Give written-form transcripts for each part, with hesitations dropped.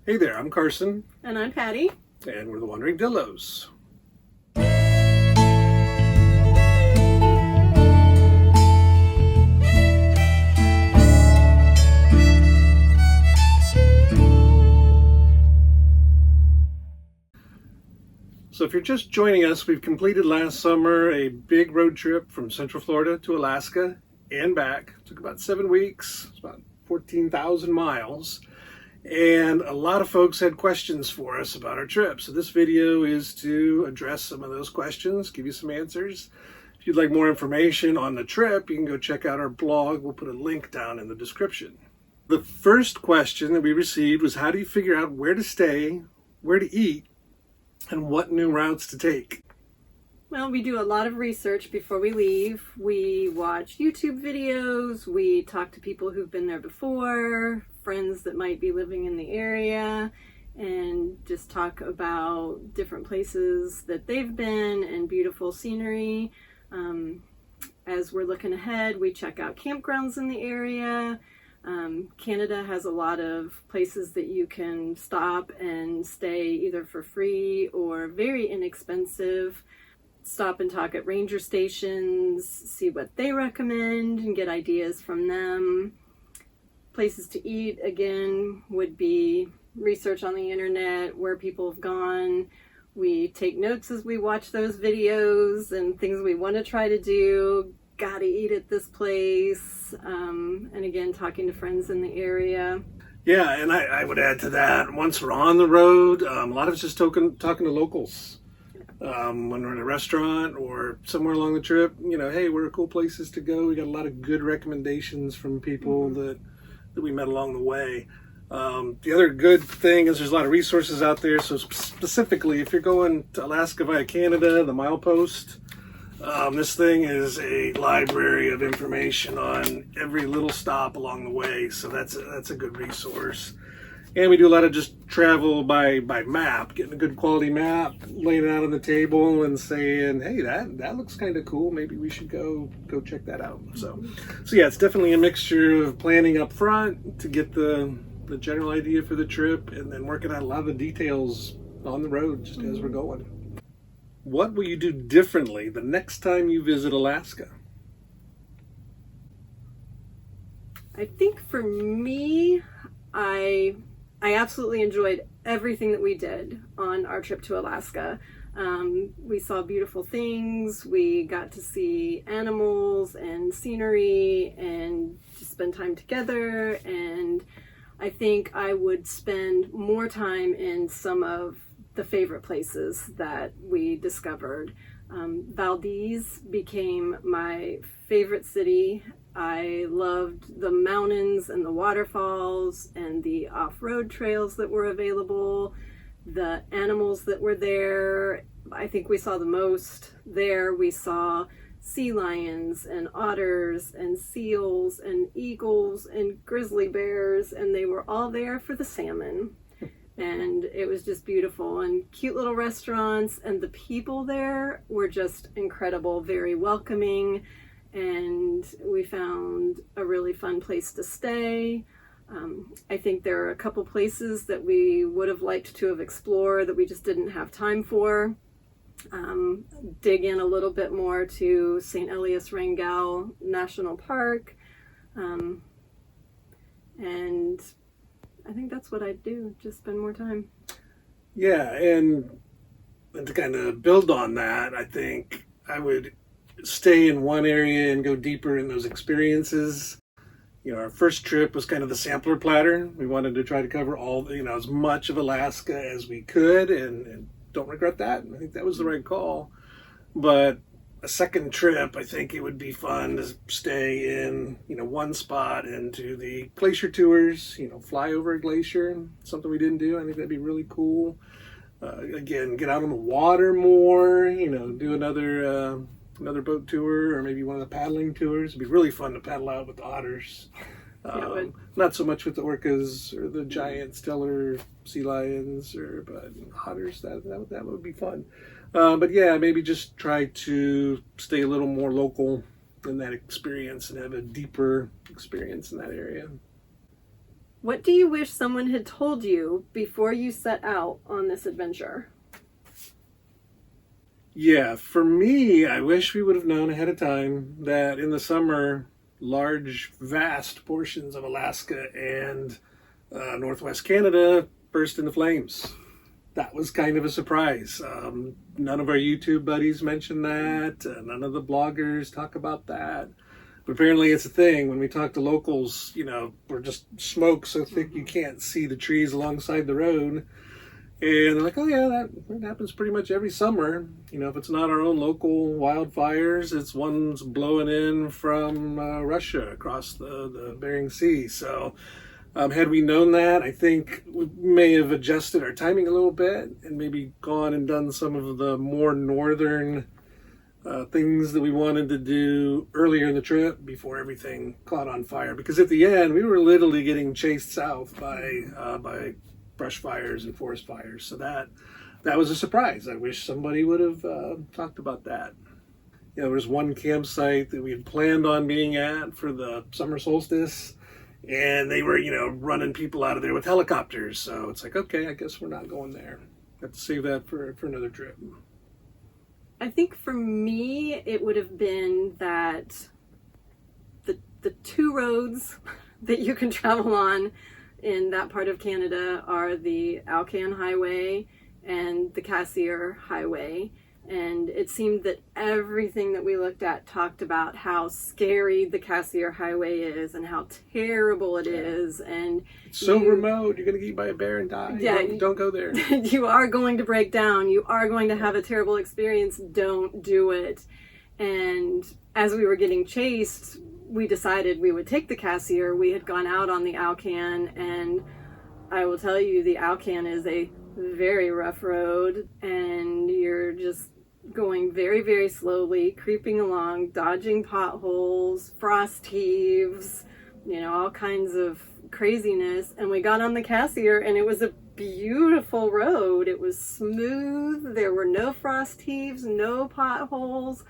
Hey there, I'm Carson, And I'm Patty. and we're the Wandering Dillos. So if you're just joining us, we've completed last summer a big road trip from Central Florida to Alaska and back. It took about 7 weeks. It's about 14,000 miles. And a lot of folks had questions for us about our trip. So this video is to address some of those questions, give you some answers. If you'd like more information on the trip, you can go check out our blog. We'll put a link down in the description. The first question that we received was, how do you figure out where to stay, where to eat, and what new routes to take? Well, we do a lot of research before we leave. We watch YouTube videos, we talk to people who've been there before, friends that might be living in the area, and just talk about different places that they've been and beautiful scenery. As we're looking ahead, we check out campgrounds in the area. Canada has a lot of places that you can stop and stay either for free or very inexpensive. Stop and talk at ranger stations, see what they recommend and get ideas from them. Places to eat, again, would be research on the internet, where people have gone. We take notes as we watch those videos and things we want to try to do. Gotta eat at this place. And again, talking to friends in the area. Yeah, and I would add to that, once we're on the road, a lot of it's just talking to locals. When we're in a restaurant or somewhere along the trip, hey, where are cool places to go? We got a lot of good recommendations from people that we met along the way. The other good thing is there's a lot of resources out there. So specifically, if you're going to Alaska via Canada, the milepost, this thing is a library of information on every little stop along the way. So that's a good resource. And we do a lot of just travel by map, getting a good quality map, laying it out on the table and saying, hey, that looks kind of cool. Maybe we should go check that out. So yeah, it's definitely a mixture of planning up front to get the general idea for the trip and then working out a lot of the details on the road just as we're going. What will you do differently the next time you visit Alaska? I think for me, I absolutely enjoyed everything that we did on our trip to Alaska. We saw beautiful things. We got to see animals and scenery and just spend time together. And I think I would spend more time in some of the favorite places that we discovered. Valdez became my favorite city. I loved the mountains and the waterfalls and the off-road trails that were available, the animals that were there. I think we saw the most there. We saw sea lions and otters and seals and eagles and grizzly bears, and they were all there for the salmon. And it was just beautiful, and cute little restaurants, and the people there were just incredible, very welcoming. And we found a really fun place to stay. I think there are a couple places that we would have liked to have explored that we just didn't have time for. Dig in a little bit more to St. Elias Rangel National Park. And I think that's what I'd do, just spend more time. Yeah, and to kind of build on that, I think I would stay in one area and go deeper in those experiences. Our first trip was kind of the sampler platter. We wanted to try to cover all, as much of Alaska as we could, and don't regret that. I think that was the right call. But a second trip, I think it would be fun to stay in, one spot and do the glacier tours, fly over a glacier, something we didn't do. I think that'd be really cool. Again, get out on the water more, do another boat tour or maybe one of the paddling tours. It'd be really fun to paddle out with the otters. Not so much with the orcas or the giant stellar sea lions, but otters. That would be fun. But yeah, maybe just try to stay a little more local in that experience and have a deeper experience in that area. What do you wish someone had told you before you set out on this adventure? Yeah, for me, I wish we would have known ahead of time that in the summer, large, vast portions of Alaska and Northwest Canada burst into flames. That was kind of a surprise. None of our YouTube buddies mentioned that. None of the bloggers talk about that. But apparently it's a thing. When we talk to locals, we're just smoke so thick you can't see the trees alongside the road. And they're like, oh yeah, that happens pretty much every summer. If it's not our own local wildfires, it's ones blowing in from Russia across the Bering Sea. So had we known that, I think we may have adjusted our timing a little bit and maybe gone and done some of the more northern things that we wanted to do earlier in the trip before everything caught on fire. Because at the end, we were literally getting chased south by brush fires and forest fires. So that was a surprise. I wish somebody would have talked about that. There was one campsite that we had planned on being at for the summer solstice, and they were, running people out of there with helicopters. So it's like, okay, I guess we're not going there. Have to save that for another trip. I think for me, it would have been that the two roads that you can travel on in that part of Canada are the AlCan Highway and the Cassiar Highway. And it seemed that everything that we looked at talked about how scary the Cassiar Highway is and how terrible it is. And it's so remote, you're going to get eaten by a bear and die. Yeah, don't go there. You are going to break down. You are going to have a terrible experience. Don't do it. And as we were getting chased, we decided we would take the Cassiar. We had gone out on the AlCan, and I will tell you, the AlCan is a very rough road, and you're just going very, very slowly, creeping along, dodging potholes, frost heaves, all kinds of craziness. And we got on the Cassiar, and it was a beautiful road. It was smooth. There were no frost heaves, no potholes,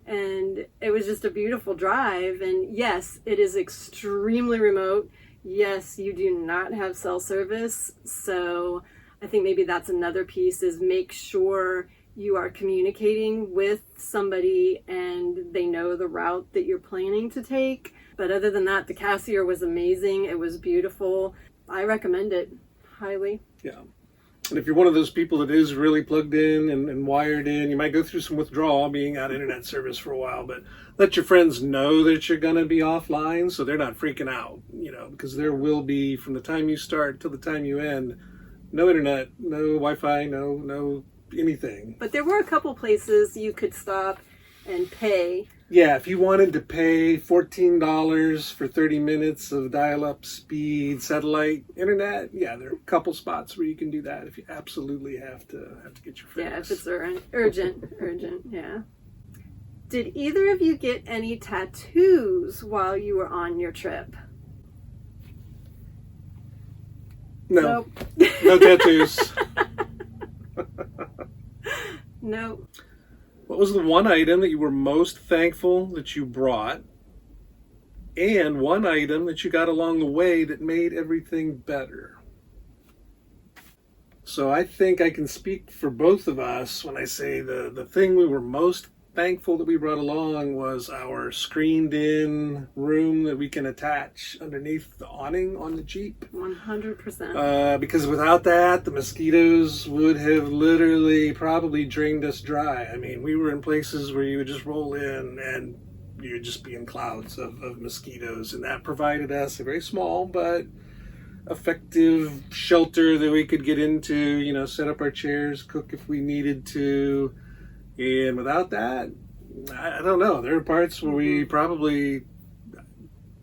and it was just a beautiful drive. And yes, it is extremely remote. Yes, you do not have cell service, so I think maybe that's another piece, is make sure you are communicating with somebody and they know the route that you're planning to take. But other than that, the Cassiar was amazing. It was beautiful. I recommend it highly. Yeah. And if you're one of those people that is really plugged in and wired in, you might go through some withdrawal being out of internet service for a while, but let your friends know that you're going to be offline so they're not freaking out, because there will be, from the time you start till the time you end, no internet, no Wi-Fi, no anything. But there were a couple places you could stop and pay. Yeah, if you wanted to pay $14 for 30 minutes of dial-up speed satellite internet, yeah, there are a couple spots where you can do that if you absolutely have to get your fix. Yeah, if it's urgent, yeah. Did either of you get any tattoos while you were on your trip? No. Nope. No tattoos. No. What was the one item that you were most thankful that you brought, and one item that you got along the way that made everything better? So I think I can speak for both of us when I say the thing we were most thankful that we brought along was our screened-in room that we can attach underneath the awning on the Jeep. 100%. Because without that, the mosquitoes would have literally probably drained us dry. I mean, we were in places where you would just roll in and you would just be in clouds of mosquitoes. And that provided us a very small but effective shelter that we could get into, set up our chairs, cook if we needed to. And without that, I don't know. There are parts where we probably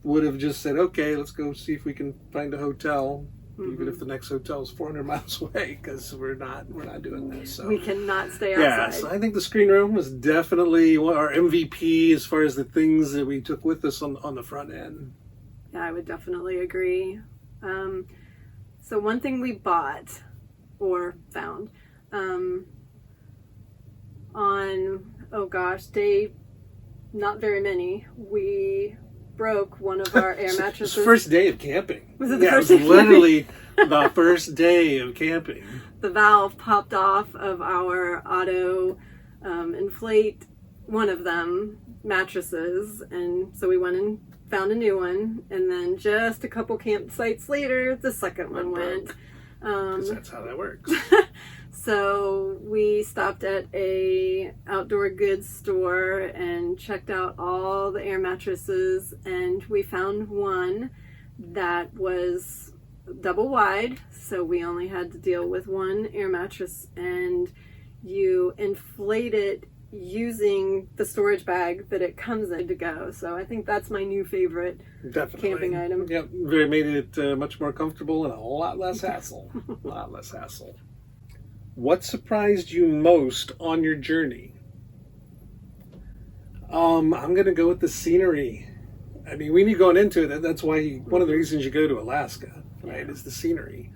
would have just said, okay, let's go see if we can find a hotel, even if the next hotel is 400 miles away, because we're not doing this. So we cannot stay outside. Yeah, so I think the screen room was definitely our MVP as far as the things that we took with us on the front end. Yeah, I would definitely agree. So one thing we bought or found on, day not very many, we broke one of our air It was mattresses. the first day of camping. Was it the yeah, first it was day? literally the first day of camping. The valve popped off of our auto inflate one of them mattresses, and so we went and found a new one, and then just a couple campsites later the second one went. Because that's how that works. So we stopped at a outdoor goods store and checked out all the air mattresses, and we found one that was double wide, so we only had to deal with one air mattress, and you inflate it using the storage bag that it comes in to go. So I think that's my new favorite camping item. Yep, very made it much more comfortable and a lot less hassle. A lot less hassle. What surprised you most on your journey? I'm gonna go with the scenery. I mean, when you're going into it, that's why one of the reasons you go to Alaska, right, is the scenery.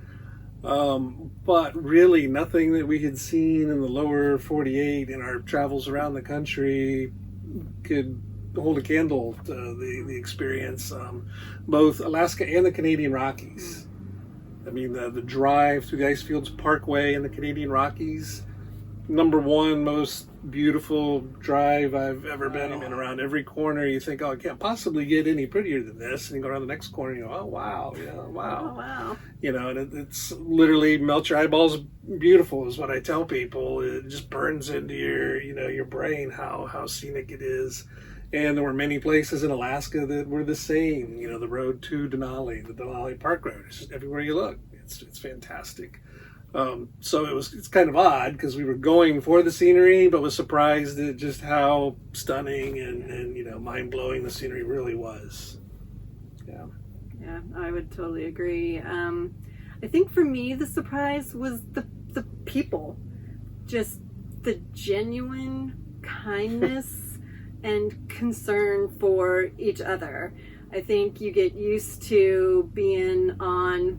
But really nothing that we had seen in the lower 48 in our travels around the country could hold a candle to the experience. Both Alaska and the Canadian Rockies. I mean, the drive through the Icefields Parkway in the Canadian Rockies, number one most beautiful drive I've ever been in. Around every corner you think, oh, it can't possibly get any prettier than this, and you go around the next corner and you go, oh wow, wow. Oh, wow. And it's literally melt your eyeballs beautiful is what I tell people. It just burns into your brain how scenic it is. And there were many places in Alaska that were the same. The road to Denali, the Denali Park Road. It's just everywhere you look. It's fantastic. So it's kind of odd because we were going for the scenery, but was surprised at just how stunning and mind blowing the scenery really was. Yeah. Yeah, I would totally agree. I think for me the surprise was the people, just the genuine kindness and concern for each other. I think you get used to being on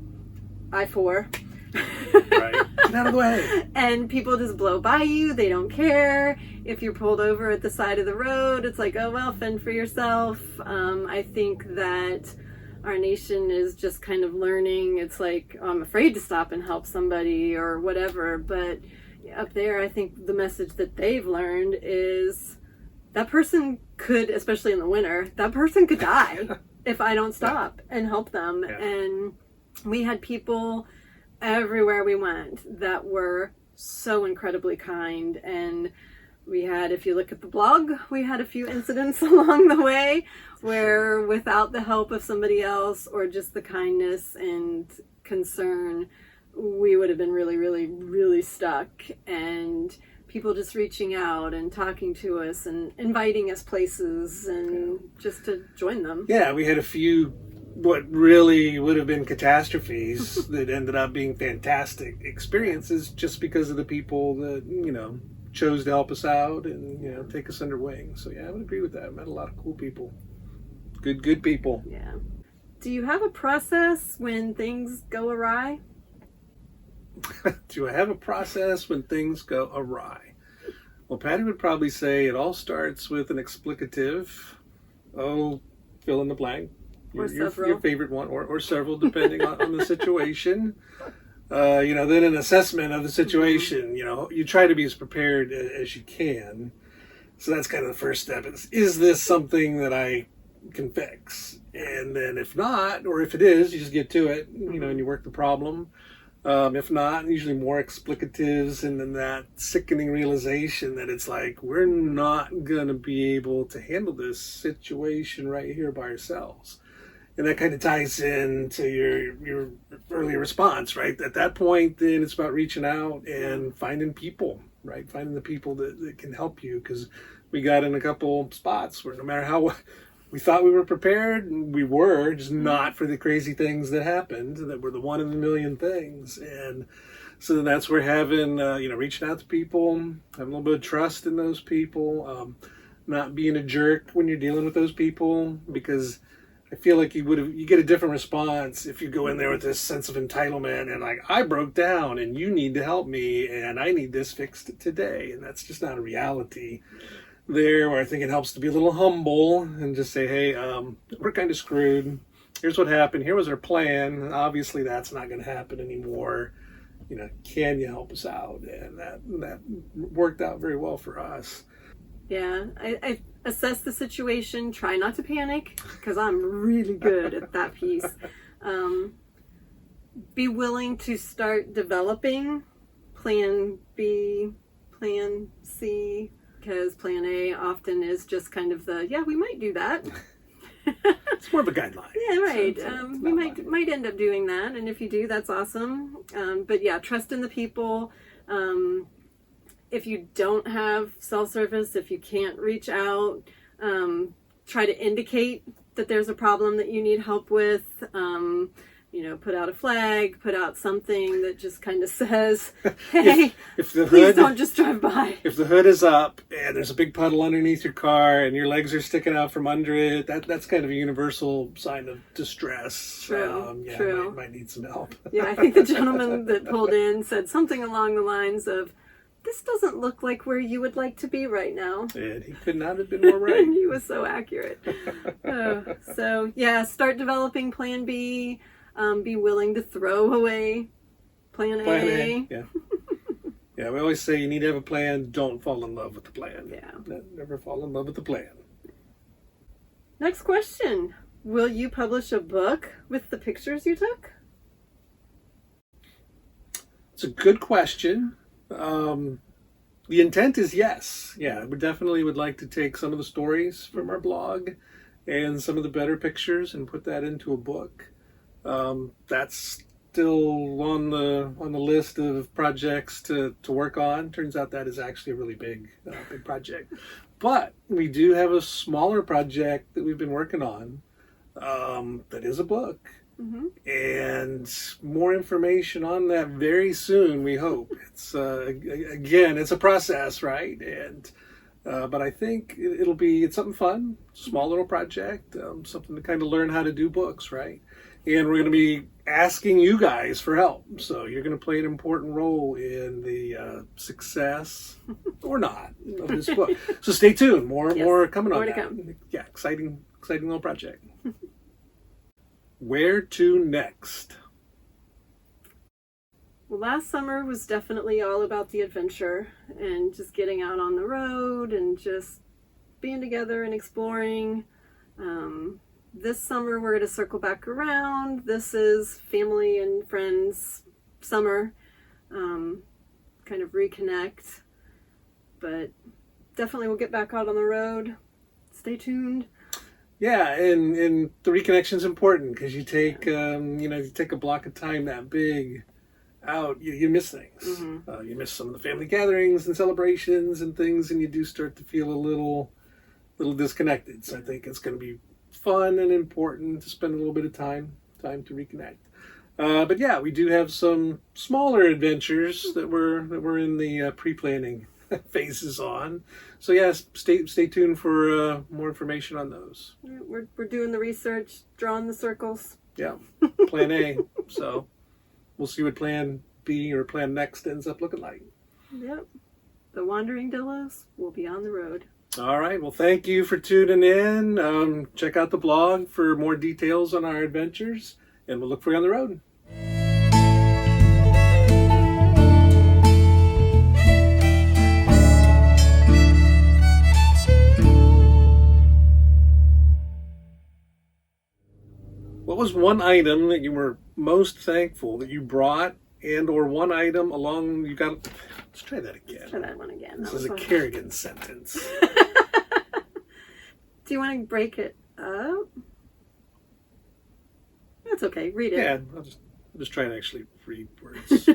I-4. Right. Get out of the way. And people just blow by you. They don't care. If you're pulled over at the side of the road, it's like, oh, well, fend for yourself. I think that our nation is just kind of learning. It's like, oh, I'm afraid to stop and help somebody or whatever. But up there, I think the message that they've learned is that person could, especially in the winter, that person could die if I don't stop and help them. Yeah. And we had people everywhere we went that were so incredibly kind, and we had, if you look at the blog, we had a few incidents along the way where without the help of somebody else or just the kindness and concern, we would have been really, really, really stuck. And people just reaching out and talking to us and inviting us places and just to join them. Yeah, we had a few what really would have been catastrophes that ended up being fantastic experiences just because of the people that, chose to help us out and, take us under wing. So yeah, I would agree with that. I met a lot of cool people. Good people. Yeah. Do you have a process when things go awry? Do I have a process when things go awry? Well, Patty would probably say it all starts with an explicative. Oh, fill in the blank. Your favorite one, or several, depending on the situation. Then an assessment of the situation. You try to be as prepared as you can. So that's kind of the first step. Is this something that I can fix? And then if not, or if it is, you just get to it, and you work the problem. If not, usually more explicatives, and then that sickening realization that it's like, we're not going to be able to handle this situation right here by ourselves. And that kind of ties into your earlier response, right? At that point, then it's about reaching out and finding people, right? Finding the people that can help you, because we got in a couple spots where no matter how we thought we were prepared, we were, just not for the crazy things that happened, that were the one in a million things. And so then that's where having, reaching out to people, having a little bit of trust in those people, not being a jerk when you're dealing with those people, because I feel like you get a different response if you go in there with this sense of entitlement and like, I broke down and you need to help me and I need this fixed today. And that's just not a reality. there where I think it helps to be a little humble and just say, hey, we're kind of screwed. Here's what happened. Here was our plan. Obviously, that's not going to happen anymore. Can you help us out? And that worked out very well for us. Yeah, I assess the situation, try not to panic, because I'm really good at that piece. Be willing to start developing plan B, plan C, because plan A often is just kind of we might do that. It's more of a guideline. Yeah, right. It's We might end up doing that, and if you do, that's awesome. But yeah, trust in the people. If you don't have self-service, if you can't reach out, try to indicate that there's a problem that you need help with. Put out a flag, put out something that just kind of says, hey, if the please hood, don't just drive by. If the hood is up and there's a big puddle underneath your car and your legs are sticking out from under it, that's kind of a universal sign of distress. True, yeah, true. Might need some help. Yeah, I think the gentleman that pulled in said something along the lines of, this doesn't look like where you would like to be right now. And he could not have been more right. He was so accurate. So, yeah, start developing plan B. Be willing to throw away plan A. Yeah. Yeah, we always say you need to have a plan. Don't fall in love with the plan. Yeah. Never fall in love with the plan. Next question. Will you publish a book with the pictures you took? It's a good question. The intent is yes. Yeah, we definitely would like to take some of the stories from our blog and some of the better pictures and put that into a book. That's still on the list of projects to work on. Turns out that is actually a really big project. But we do have a smaller project that we've been working on that is a book. Mm-hmm. And more information on that very soon, we hope. It's again, it's a process, right? And but I think it's something fun, small little project, something to kind of learn how to do books, right? And we're going to be asking you guys for help. So you're going to play an important role in the success or not of this book. So stay tuned. More coming on that. Come. Yeah, exciting little project. Where to next? Well, last summer was definitely all about the adventure and just getting out on the road and just being together and exploring. This summer, we're going to circle back around. This is family and friends summer, kind of reconnect. But definitely we'll get back out on the road. Stay tuned. Yeah, and the reconnection is important because you take you take a block of time that big out, you miss things. Mm-hmm. You miss some of the family gatherings and celebrations and things, and you do start to feel a little disconnected. So I think it's going to be fun and important to spend a little bit of time to reconnect. But yeah, we do have some smaller adventures that we're in the pre-planning phases on. So yes, stay tuned for more information on those. We're doing the research, drawing the circles. Yeah, plan A. So we'll see what plan B or plan next ends up looking like. Yep. The Wandering Dillos will be on the road. All right. Well, thank you for tuning in. Check out the blog for more details on our adventures, and we'll look for you on the road. What was one item that you were most thankful that you brought, and or one item along you got? Let's try that again. Let's try that one again. This is a Kerrigan sentence. Do you want to break it up? That's okay. Read it. Yeah, I'll just try and actually read words.